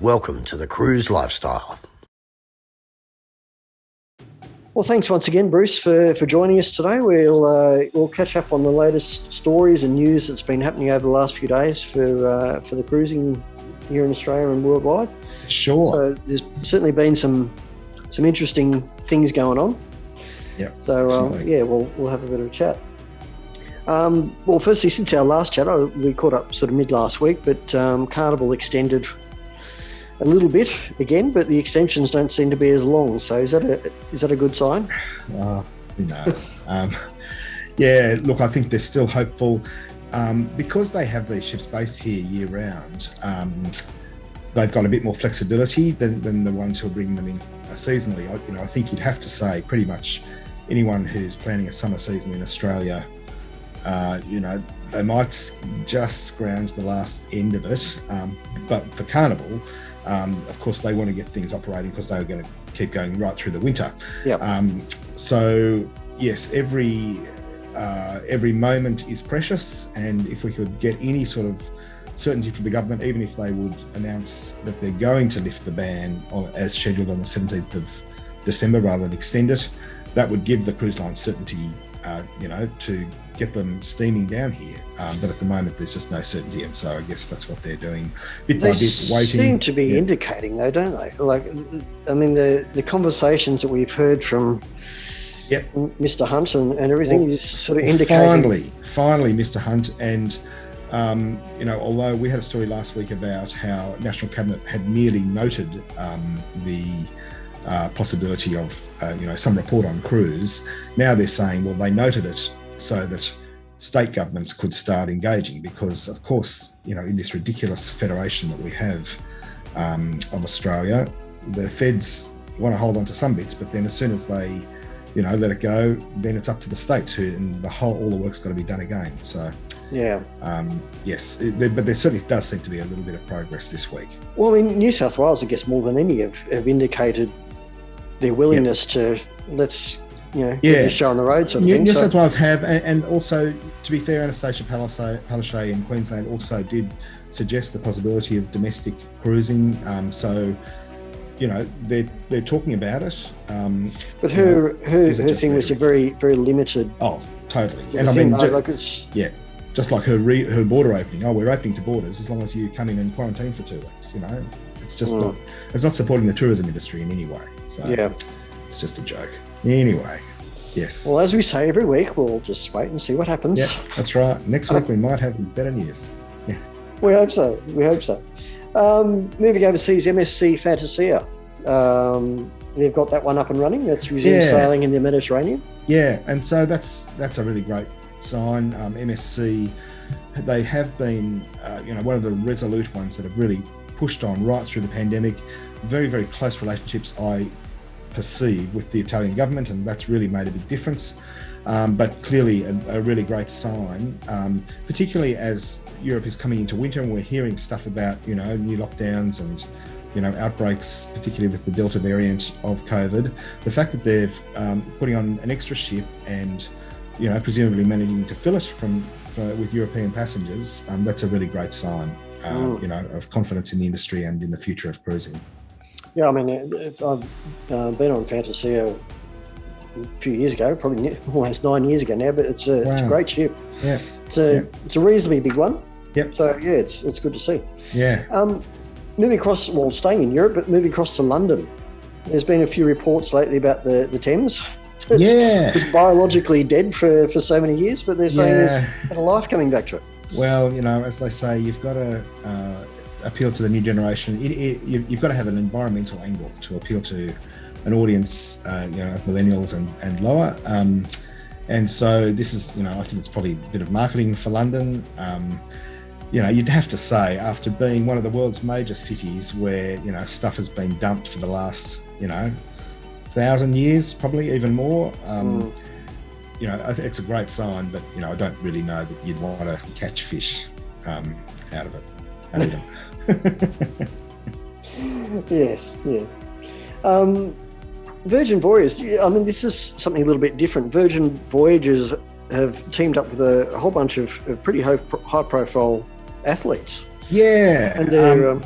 Welcome to the Cruise Lifestyle. Well, thanks once again, Bruce, for joining us today. We'll catch up on the latest stories and news that's been happening over the last few days for the cruising here in Australia and worldwide. Sure. So there's certainly been some interesting things going on. Yeah. So we'll have a bit of a chat. Well, firstly, since our last chat, we caught up sort of mid last week, but Carnival extended a little bit again, but the extensions don't seem to be as long. So is that a good sign? Who knows? Look, I think they're still hopeful because they have these ships based here year round. They've got a bit more flexibility than the ones who are bringing them in seasonally. I think you'd have to say pretty much anyone who's planning a summer season in Australia, they might just scrounge the last end of it. But for Carnival, of course, they want to get things operating because they were going to keep going right through the winter. Yep. So yes, every moment is precious, and if we could get any sort of certainty from the government, even if they would announce that they're going to lift the ban as scheduled on the 17th of December rather than extend it, that would give the cruise line certainty, to get them steaming down here. But at the moment, there's just no certainty, and so I guess that's what they're doing, bit by bit, waiting. They seem to be indicating, though, don't they? Like, I mean, the conversations that we've heard from Mr. Hunt and everything is sort of indicating. Finally, Mr. Hunt, and although we had a story last week about how National Cabinet had merely noted the possibility of some report on cruise, now they're saying, well, they noted it so that state governments could start engaging, because of course, in this ridiculous federation that we have of Australia, the feds want to hold on to some bits, but then as soon as they let it go, then it's up to the states and all the work's got to be done again. So yes, but there certainly does seem to be a little bit of progress this week. Well, in New South Wales, I guess more than any have indicated their willingness to get the show on the road sort of thing. New South Wales have, and also, to be fair, Anastasia Palaszczuk in Queensland also did suggest the possibility of domestic cruising. They're talking about it. But her thing was a very, very limited. Oh, totally. And I mean, just like her border opening. Oh, we're opening to borders as long as you come in and quarantine for 2 weeks. It's just not supporting the tourism industry in any way. So it's just a joke. Anyway, yes. Well, as we say every week, we'll just wait and see what happens. Yeah, that's right. Next week we might have better news. Yeah. We hope so. Moving overseas, MSC Fantasia. They've got that one up and running. That's resumed sailing in the Mediterranean. Yeah, and so that's a really great sign. MSC, they have been one of the resolute ones that have really pushed on right through the pandemic. Very, very close relationships, I perceive, with the Italian government, and that's really made a big difference. But clearly a really great sign, particularly as Europe is coming into winter and we're hearing stuff about, new lockdowns and, outbreaks, particularly with the Delta variant of COVID. The fact that they're putting on an extra ship and, presumably managing to fill it with European passengers, that's a really great sign, of confidence in the industry and in the future of cruising. Yeah, I mean, I've been on Fantasia a few years ago, probably almost 9 years ago now, but it's a great ship. Yeah. It's a reasonably big one. Yep. So, it's good to see. Yeah. Moving across, staying in Europe, but moving across to London. There's been a few reports lately about the Thames. It's biologically dead for so many years, but they're saying there's a life coming back to it. Well, as they say, you've got to appeal to the new generation. You've got to have an environmental angle to appeal to an audience, of millennials and lower. And so this is, I think it's probably a bit of marketing for London. You'd have to say, after being one of the world's major cities where, stuff has been dumped for the last, 1,000 years, probably even more. It's a great sign, but, I don't really know that you'd want to catch fish out of it. And eat them. Yes, yeah. Virgin Voyages, I mean, this is something a little bit different. Virgin Voyages have teamed up with a whole bunch of pretty high-profile athletes. Yeah. And they're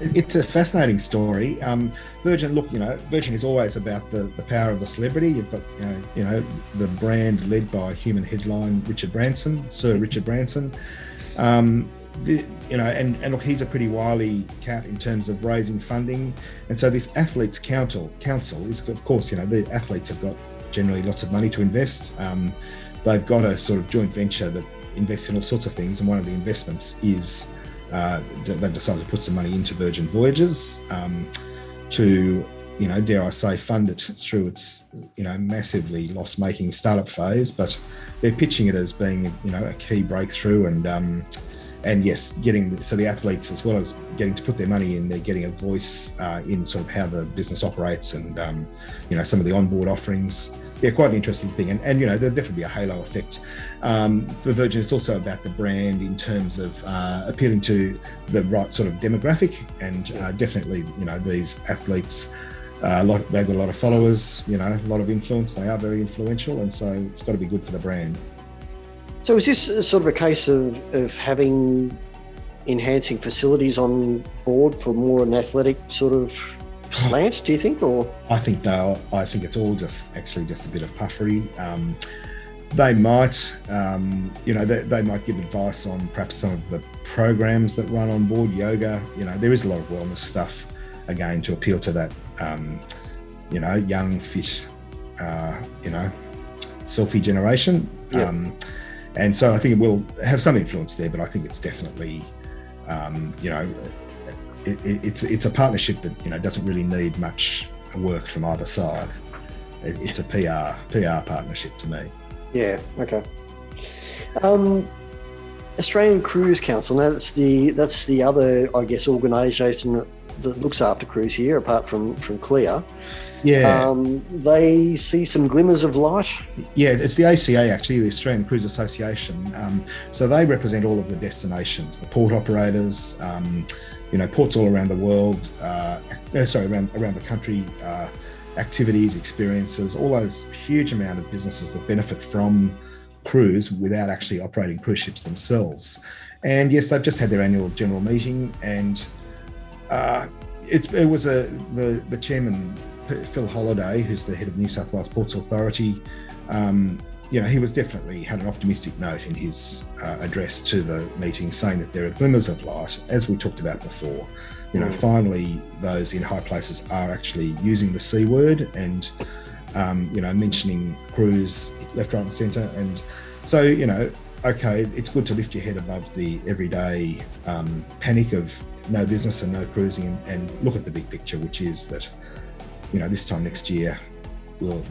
It's a fascinating story. Virgin, look, Virgin is always about the power of the celebrity. You've got, the brand led by human headline Sir Richard Branson. And look, he's a pretty wily cat in terms of raising funding. And so this Athletes Council is, of course, the athletes have got generally lots of money to invest. They've got a sort of joint venture that invests in all sorts of things. And one of the investments is they've decided to put some money into Virgin Voyages to, dare I say, fund it through its, massively loss-making startup phase. But they're pitching it as being, a key breakthrough, and yes, the athletes, as well as getting to put their money in, they're getting a voice in sort of how the business operates and, some of the onboard offerings. Yeah, quite an interesting thing. And there'll definitely be a halo effect. For Virgin, it's also about the brand in terms of appealing to the right sort of demographic. And definitely, these athletes, they've got a lot of followers, a lot of influence. They are very influential. And so it's got to be good for the brand. So is this sort of a case of having enhancing facilities on board for more an athletic sort of slant, do you think? Or I think it's all just a bit of puffery. They might, they might give advice on perhaps some of the programs that run on board, yoga. There is a lot of wellness stuff, again, to appeal to that, young, fit, selfie generation. Yep. And so I think it will have some influence there, but I think it's definitely, it's a partnership that doesn't really need much work from either side. It's a PR partnership to me. Yeah. Okay. Australian Cruise Council. Now that's the other, I guess, organisation that looks after cruise here, apart from Clear. Yeah. They see some glimmers of light. Yeah, it's the ACA, actually, the Australian Cruise Association. So they represent all of the destinations, the port operators, ports all around the world, around the country, activities, experiences, all those huge amount of businesses that benefit from cruise without actually operating cruise ships themselves. And yes, they've just had their annual general meeting, and it was the chairman, Phil Holliday, who's the head of New South Wales Ports Authority. He was definitely had an optimistic note in his address to the meeting, saying that there are glimmers of light, as we talked about before. Finally, those in high places are actually using the C word and, mentioning cruise left, right and centre. And so, okay, it's good to lift your head above the everyday panic of no business and no cruising and look at the big picture, which is that, this time next year,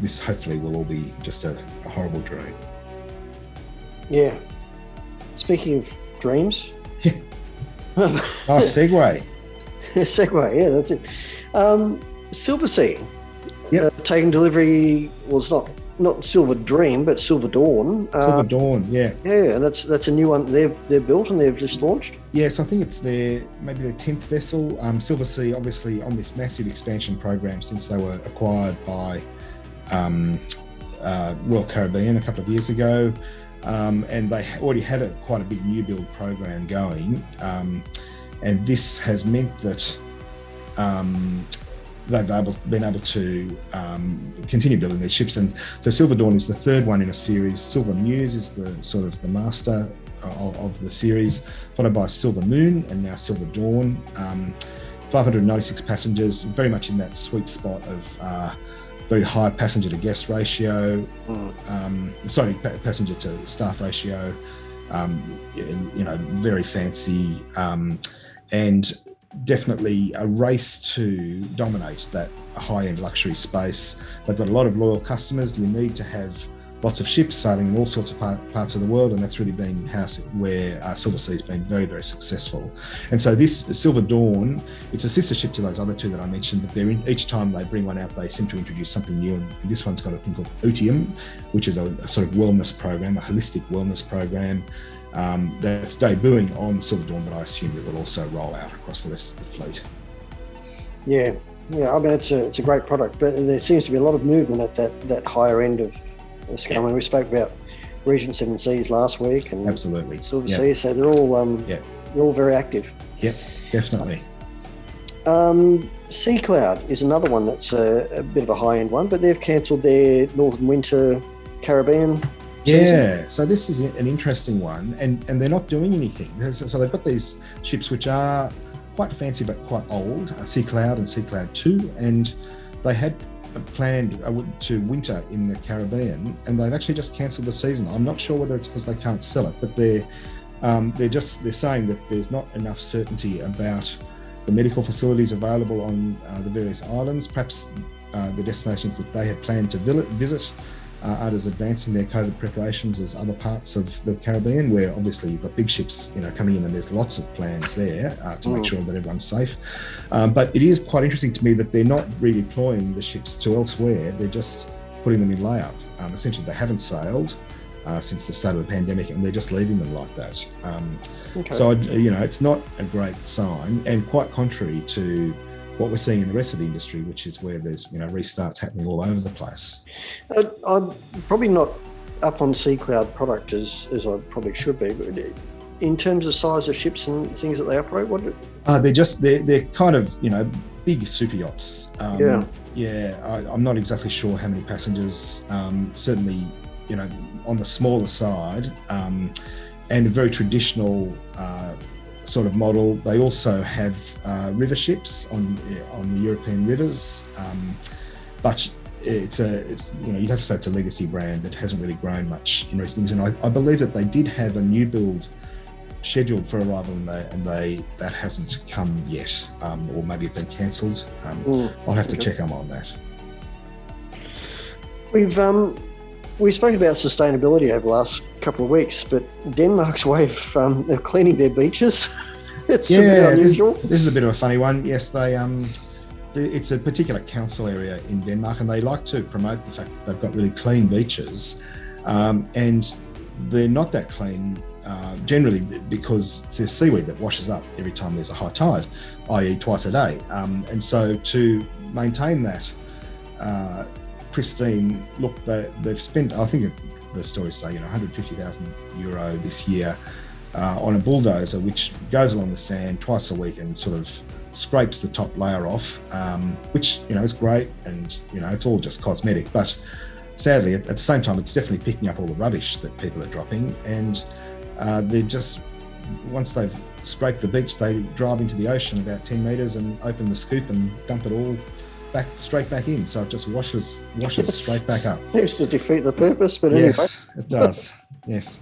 this hopefully will all be just a horrible dream. Yeah. Speaking of dreams. Yeah. Nice segue. Segue, yeah, that's it. Silversea. Yeah. Taking delivery, well, it's not Silver Dream, but Silver Dawn. Silver Dawn, yeah. Yeah, that's a new one they've built and they've just launched. Yes, I think it's maybe their 10th vessel. Silversea, obviously, on this massive expansion program since they were acquired by Royal Caribbean a couple of years ago, and they already had quite a big new build program going, and this has meant that they've been able to continue building these ships. And so Silver Dawn is the third one in a series. Silver Muse is the sort of the master of the series, followed by Silver Moon and now Silver Dawn. 596 passengers, very much in that sweet spot of very high passenger to guest ratio, passenger to staff ratio, very fancy, and definitely a race to dominate that high-end luxury space. They've got a lot of loyal customers. You need to have lots of ships sailing in all sorts of parts of the world, and that's really been where Silversea has been very, very successful. And so this Silver Dawn, it's a sister ship to those other two that I mentioned, but each time they bring one out, they seem to introduce something new. And this one's got a thing called Otium, which is a sort of wellness program, a holistic wellness program that's debuting on Silver Dawn, but I assume it will also roll out across the rest of the fleet. Yeah, I mean, it's a great product, but there seems to be a lot of movement at that higher end of scale. I mean, we spoke about Regent Seven Seas last week, and absolutely Silversea, so they're all very active. Yep, definitely. Sea Cloud is another one that's a bit of a high-end one, but they've cancelled their Northern Winter Caribbean season. Yeah, so this is an interesting one, and they're not doing anything. So they've got these ships which are quite fancy but quite old, Sea Cloud and Sea Cloud 2, and they had planned to winter in the Caribbean, and they've actually just cancelled the season. I'm not sure whether it's because they can't sell it, but they're saying that there's not enough certainty about the medical facilities available on the various islands. Perhaps the destinations that they had planned to visit aren't as advanced in their COVID preparations as other parts of the Caribbean, where obviously you've got big ships, coming in, and there's lots of plans there to make sure that everyone's safe. But it is quite interesting to me that they're not redeploying the ships to elsewhere; they're just putting them in layup. Essentially, they haven't sailed since the start of the pandemic, and they're just leaving them like that. So, it's not a great sign, and quite contrary to what we're seeing in the rest of the industry, which is where there's restarts happening all over the place. I'm probably not up on Sea Cloud product as I probably should be, but in terms of size of ships and things that they operate, they're kind of big super yachts. I'm not exactly sure how many passengers. Certainly, on the smaller side, and a very traditional sort of model. They also have river ships on the European rivers, but it's you'd have to say it's a legacy brand that hasn't really grown much in recent years. And I believe that they did have a new build scheduled for arrival, and that hasn't come yet, or maybe it's been cancelled. I'll have to check on that. We've spoken about sustainability over the last couple of weeks, but Denmark's way of cleaning their beaches, it's a bit unusual. This is a bit of a funny one. Yes, it's a particular council area in Denmark, and they like to promote the fact that they've got really clean beaches, and they're not that clean generally because there's seaweed that washes up every time there's a high tide, i.e. twice a day. And so to maintain that pristine look, they've spent, I think the stories say, €150,000 this year on a bulldozer which goes along the sand twice a week and sort of scrapes the top layer off, which is great, and it's all just cosmetic. But sadly, at the same time, it's definitely picking up all the rubbish that people are dropping, and they're just, once they've scraped the beach, they drive into the ocean about 10 metres and open the scoop and dump it all straight back in, so it just washes straight back up. Seems to defeat the purpose, but anyway. Yes, it does. Yes,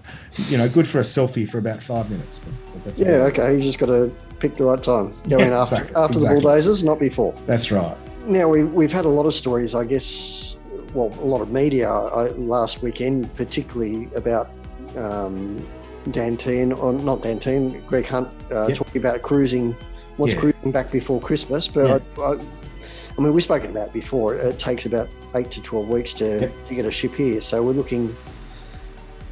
good for a selfie for about 5 minutes. But that's okay. You just got to pick the right time. Go in after the bulldozers, not before. That's right. Now we've had a lot of stories, I guess. Well, a lot of media last weekend, particularly about Greg Hunt talking about cruising. Cruising back before Christmas, but I mean, we've spoken about it before. It takes about 8 to 12 weeks to get a ship here. So we're looking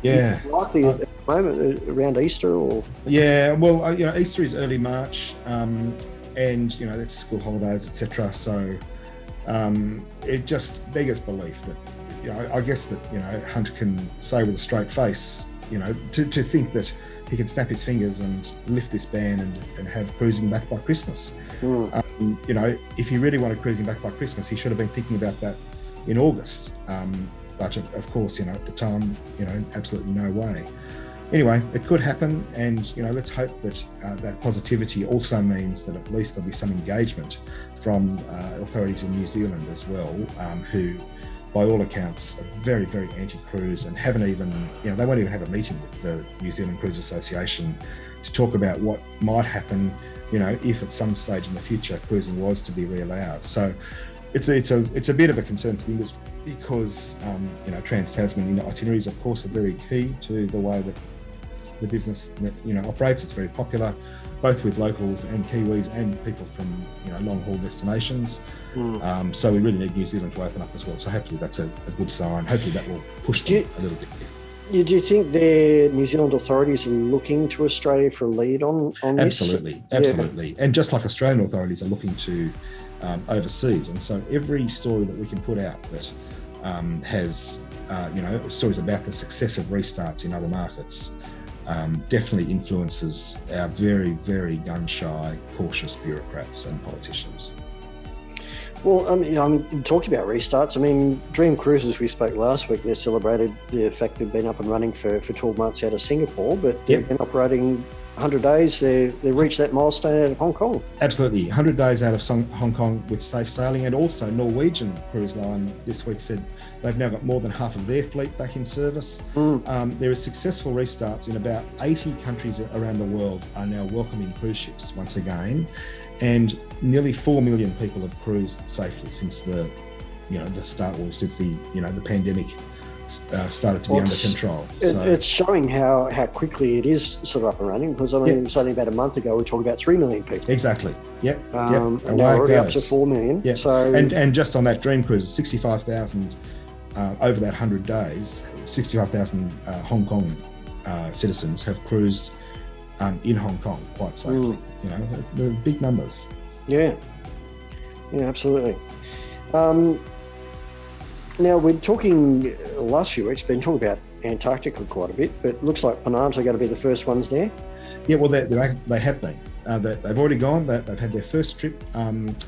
likely at the moment around Easter or... Yeah, well, Easter is early March, and, that's school holidays, etc. So it just beggars belief that, I guess that, Hunt can say with a straight face, to think that he can snap his fingers and lift this ban and have cruising back by Christmas. If he really wanted cruising back by Christmas, he should have been thinking about that in August. But of course, at the time, absolutely no way. Anyway, it could happen, and let's hope that that positivity also means that at least there'll be some engagement from authorities in New Zealand as well, who, by all accounts, are very, very anti-cruise and haven't even, they won't even have a meeting with the New Zealand Cruise Association to talk about what might happen, if at some stage in the future cruising was to be re-allowed. So it's a bit of a concern for the industry because, Trans-Tasman itineraries, of course, are very key to the way that the business, operates. It's very popular, both with locals and Kiwis and people from, long-haul destinations. So we really need New Zealand to open up as well. So hopefully that's a good sign. Hopefully that will push them a little bit. Do you think the New Zealand authorities are looking to Australia for a lead on this? Absolutely. And just like Australian authorities are looking to overseas. And so every story that we can put out that has, stories about the success of restarts in other markets, definitely influences our very, very gun-shy, cautious bureaucrats and politicians. Well, talking about restarts, Dream Cruises, we spoke last week, they celebrated the fact they've been up and running for 12 months out of Singapore, but they've been operating 100 days. They reached that milestone out of Hong Kong. Absolutely. 100 days out of Hong Kong with safe sailing. And also Norwegian Cruise Line this week said they've now got more than half of their fleet back in service. There are successful restarts in about 80 countries around the world are now welcoming cruise ships once again. And nearly 4 million people have cruised safely since the pandemic started to be under control. It's showing how quickly it is sort of up and running, because something about a month ago we talked about 3 million people. Exactly. Yep. And now we're already up to 4 million. Yep. So and just on that Dream Cruise, 65,000 over that 100 days, 65,000 Hong Kong citizens have cruised in Hong Kong quite safely. The big numbers. Yeah, absolutely. Now we're talking, the last few weeks, been talking about Antarctica quite a bit, but it looks like Penang are going to be the first ones there. Yeah, well, they have been. They've already gone. They've had their first trip,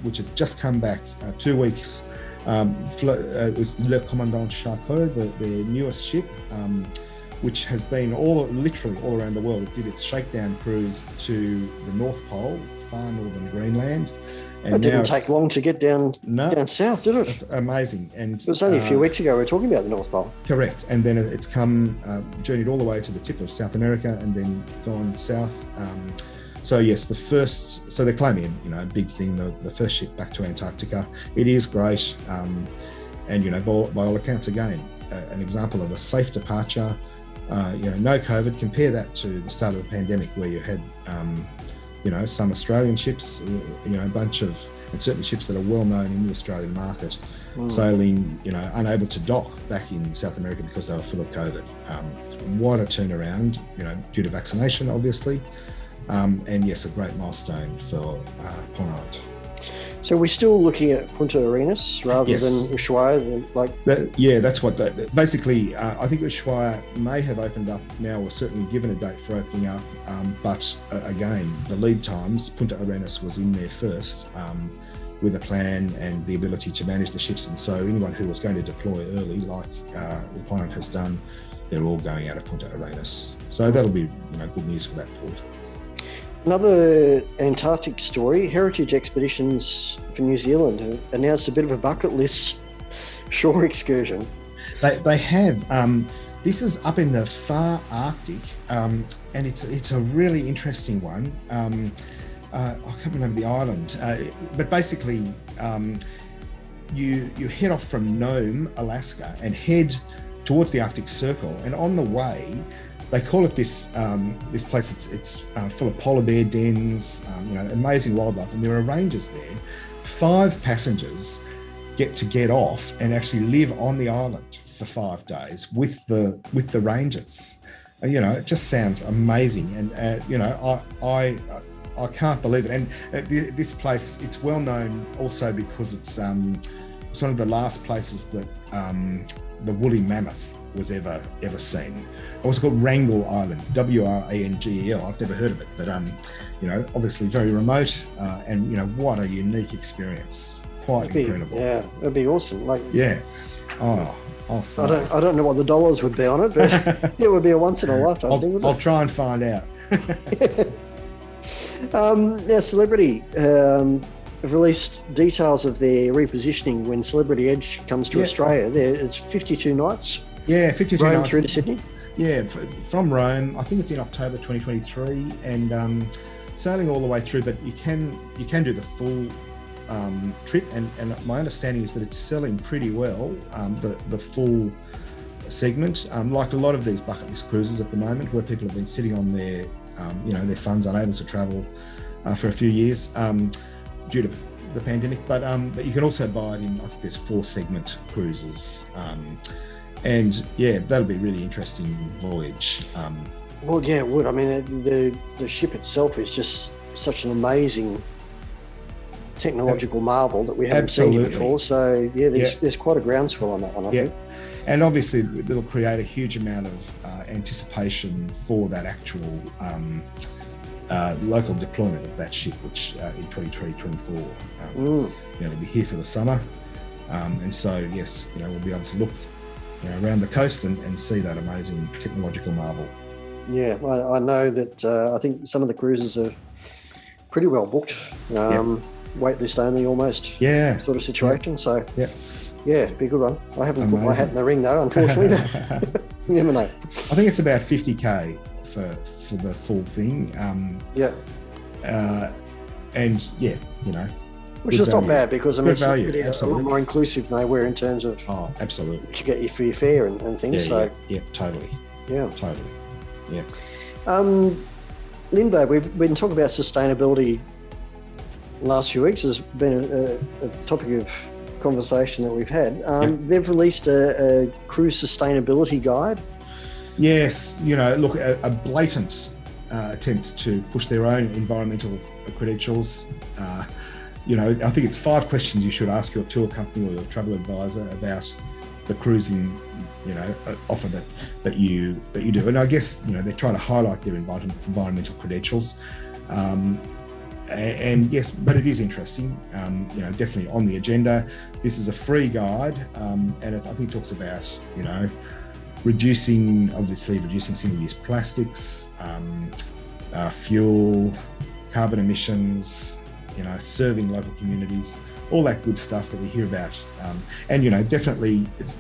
which have just come back 2 weeks. It was Le Commandant Charcot, their newest ship, which has been literally all around the world. It did its shakedown cruise to the North Pole, far northern Greenland. And it didn't take long to get down south, did it? It's amazing. And it was only a few weeks ago we were talking about the North Pole. Correct. And then it's journeyed all the way to the tip of South America and then gone south. So yes, they're claiming, a big thing, the first ship back to Antarctica. It is great. And, by all accounts, again, an example of a safe departure, no COVID. Compare that to the start of the pandemic where you had, some Australian ships, a bunch of, and certainly ships that are well known in the Australian market, sailing, unable to dock back in South America because they were full of COVID. What a turnaround, due to vaccination, obviously. And yes, a great milestone for Ponant. So we're still looking at Punta Arenas rather than Ushuaia? That's what basically, I think Ushuaia may have opened up now, or certainly given a date for opening up, but again, the lead times, Punta Arenas was in there first with a plan and the ability to manage the ships, and so anyone who was going to deploy early, like Ponant has done, they're all going out of Punta Arenas. So that'll be good news for that port. Another Antarctic story, Heritage Expeditions for New Zealand have announced a bit of a bucket list shore excursion. They have. This is up in the far Arctic, and it's a really interesting one. I can't remember the island, but basically you head off from Nome, Alaska, and head towards the Arctic Circle, and on the way, they call it this place. It's full of polar bear dens, amazing wildlife, and there are rangers there. 5 passengers get off and actually live on the island for 5 days with the rangers. It just sounds amazing, and I can't believe it. And this place, it's well known also because it's one of the last places that the woolly mammoth was ever seen. It was called Wrangel Island, Wrangel. I've never heard of it, but obviously very remote, and what a unique experience. Quite incredible. Yeah, it'd be awesome. I don't know what the dollars would be on it, but it would be a once in a lifetime thing, wouldn't it? I'll try and find out. Now, Celebrity have released details of their repositioning when Celebrity Edge comes to Australia. It's 52 nights. Yeah, 52 Rome nights. Through to Sydney. Yeah, from Rome. I think it's in October 2023, and sailing all the way through. But you can do the full trip, and my understanding is that it's selling pretty well. The full segment, like a lot of these bucket list cruises at the moment, where people have been sitting on their their funds, unable to travel for a few years due to the pandemic. But you can also buy it in, I think there's 4 segment cruises. And that'll be a really interesting voyage. Well, yeah, it would. The ship itself is just such an amazing technological marvel that we haven't seen before. So there's quite a groundswell on that one, I think. And obviously it'll create a huge amount of anticipation for that actual local deployment of that ship, which in 2024, it'll be here for the summer. And so, yes, we'll be able to look around the coast and see that amazing technological marvel. Yeah, I know that I think some of the cruises are pretty well booked. Waitlist only almost sort of situation. So, it'd be a good one. I haven't put my hat in the ring though, unfortunately. You never know. I think it's about 50K for the full thing. Which is not bad, because I mean, it's value, really a lot more inclusive than they were in terms of absolutely what you get for your fare and things. Totally. Yeah. Lindbergh, we've been talking about sustainability the last few weeks. Has been a topic of conversation that we've had. They've released a cruise sustainability guide. Yes, look, a blatant attempt to push their own environmental credentials. I think it's 5 questions you should ask your tour company or your travel advisor about the cruising, offer that you do. And I guess, they're trying to highlight their environmental credentials. And yes, but it is interesting, definitely on the agenda. This is a free guide, and I think it talks about, reducing single-use plastics, fuel, carbon emissions, serving local communities, all that good stuff that we hear about. And definitely it's,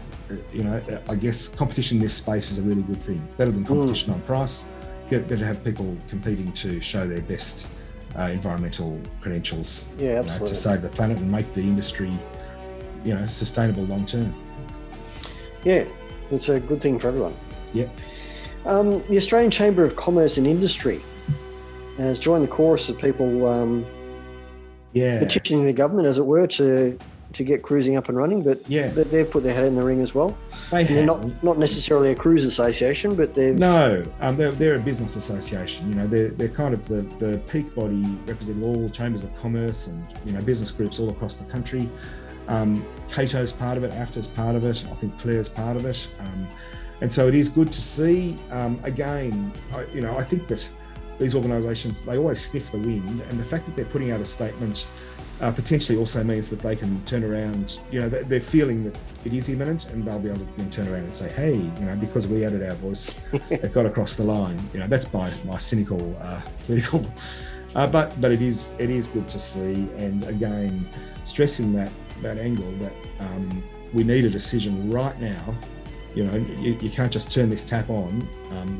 I guess competition in this space is a really good thing. Better than competition on price. Better to have people competing to show their best environmental credentials, to save the planet and make the industry, sustainable long term. Yeah, it's a good thing for everyone. Yeah. The Australian Chamber of Commerce and Industry has joined the chorus of people petitioning the government, as it were, to get cruising up and running, but they've put their hat in the ring as well. They're not necessarily a cruise association, but they're they're a business association. They're kind of the peak body representing all chambers of commerce and business groups all across the country. Cato's part of it, AFTA's part of it, I think Claire's part of it, and so it is good to see. Again, I think that these organisations, they always sniff the wind, and the fact that they're putting out a statement potentially also means that they can turn around, they're feeling that it is imminent, and they'll be able to then turn around and say, hey, because we added our voice, it got across the line. That's my cynical political, but it is good to see, and again, stressing that angle that we need a decision right now. You can't just turn this tap on.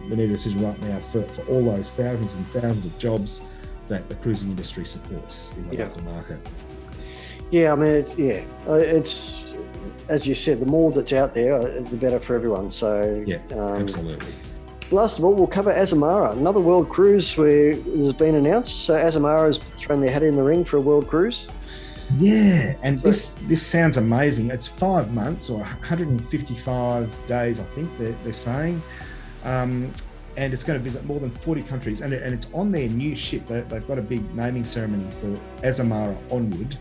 We need a decision right now for all those thousands and thousands of jobs that the cruising industry supports in the local market. Yeah, I mean, it's as you said, the more that's out there, the better for everyone. So absolutely. Last of all, we'll cover Azamara, another world cruise where has been announced. So Azamara has thrown their hat in the ring for a world cruise. Yeah, and this sounds amazing. It's 5 months or 155 days, I think they're saying. And it's going to visit more than 40 countries, and it's on their new ship. They've got a big naming ceremony for Azamara Onward.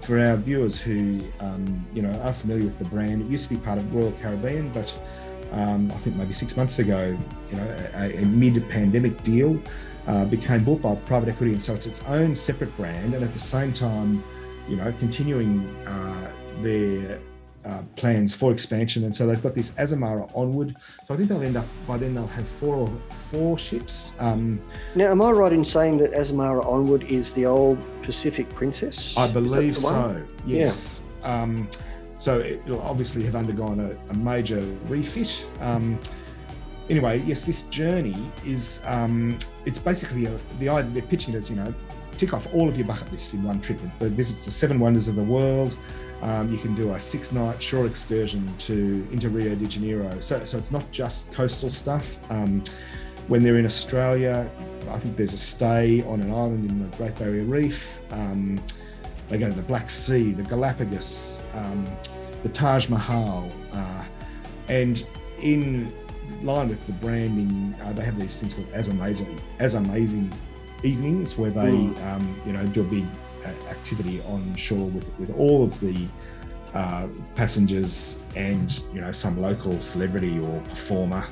For our viewers who are familiar with the brand, it used to be part of Royal Caribbean, but I think maybe 6 months ago, a mid-pandemic deal became bought by private equity, and so it's its own separate brand, and at the same time, continuing their plans for expansion. And so they've got this Azamara Onward. So I think they'll end up, by then they'll have four ships. Now, am I right in saying that Azamara Onward is the old Pacific Princess? I believe so, yes. Yeah. So it'll obviously have undergone a major refit. Anyway, yes, this journey is, it's basically the idea, they're pitching it as, tick off all of your bucket lists in one trip. It visits the 7 wonders of the world. You can do a 6-night shore excursion into Rio de Janeiro. So it's not just coastal stuff. When they're in Australia, I think there's a stay on an island in the Great Barrier Reef. They go to the Black Sea, the Galapagos, the Taj Mahal, and in line with the branding, they have these things called as amazing evenings, where they do a big activity on shore with all of the passengers and some local celebrity or performer.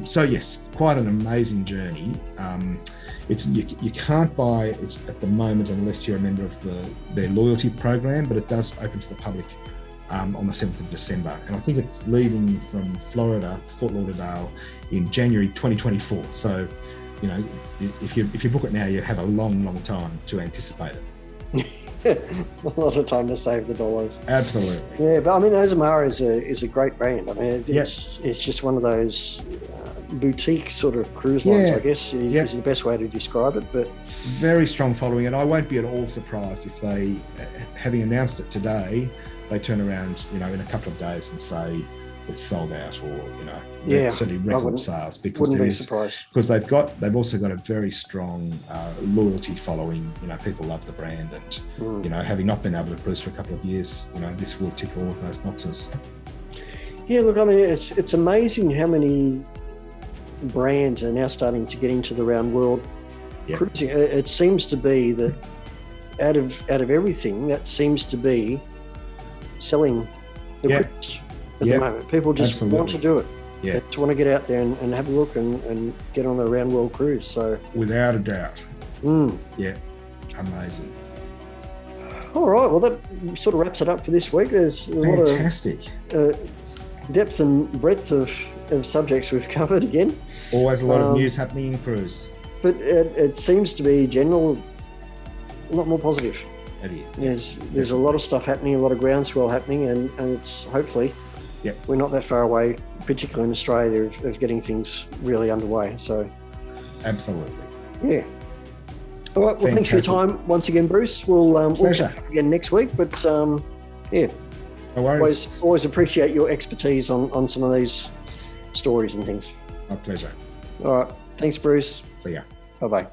So yes, quite an amazing journey. You can't buy it at the moment unless you're a member of their loyalty program, but it does open to the public on the 7th of December. And I think it's leaving from Florida, Fort Lauderdale, in January 2024. So, if you book it now, you have a long time to anticipate it. A lot of time to save the dollars. Absolutely. Yeah, but I mean, Azamara is a great brand. I mean, it's just one of those boutique sort of cruise lines, I guess, is the best way to describe it. But very strong following, and I won't be at all surprised if they, having announced it today, they turn around, in a couple of days and say it's sold out, or certainly record sales, because they've also got a very strong loyalty following. People love the brand, and having not been able to cruise for a couple of years, this will tick all of those boxes. Yeah, look, I mean, it's amazing how many brands are now starting to get into the round world cruising. It seems to be that out of everything, that seems to be selling the quickest at the moment. People just want to do it. They just want to get out there and have a look and get on a round world cruise. So without a doubt. Yeah, amazing. All right, well, that sort of wraps it up for this week. There's a lot of depth and breadth of subjects we've covered again. Always a lot of news happening in cruise. But it seems to be general, a lot more positive. There's a lot of stuff happening, a lot of groundswell happening, and it's hopefully we're not that far away, particularly in Australia, of getting things really underway. So absolutely. Yeah. All right, well, thanks for your time once again, Bruce. We'll catch up again next week, but no worries. Always appreciate your expertise on some of these stories and things. My pleasure. All right, thanks, Bruce. See ya. Bye-bye.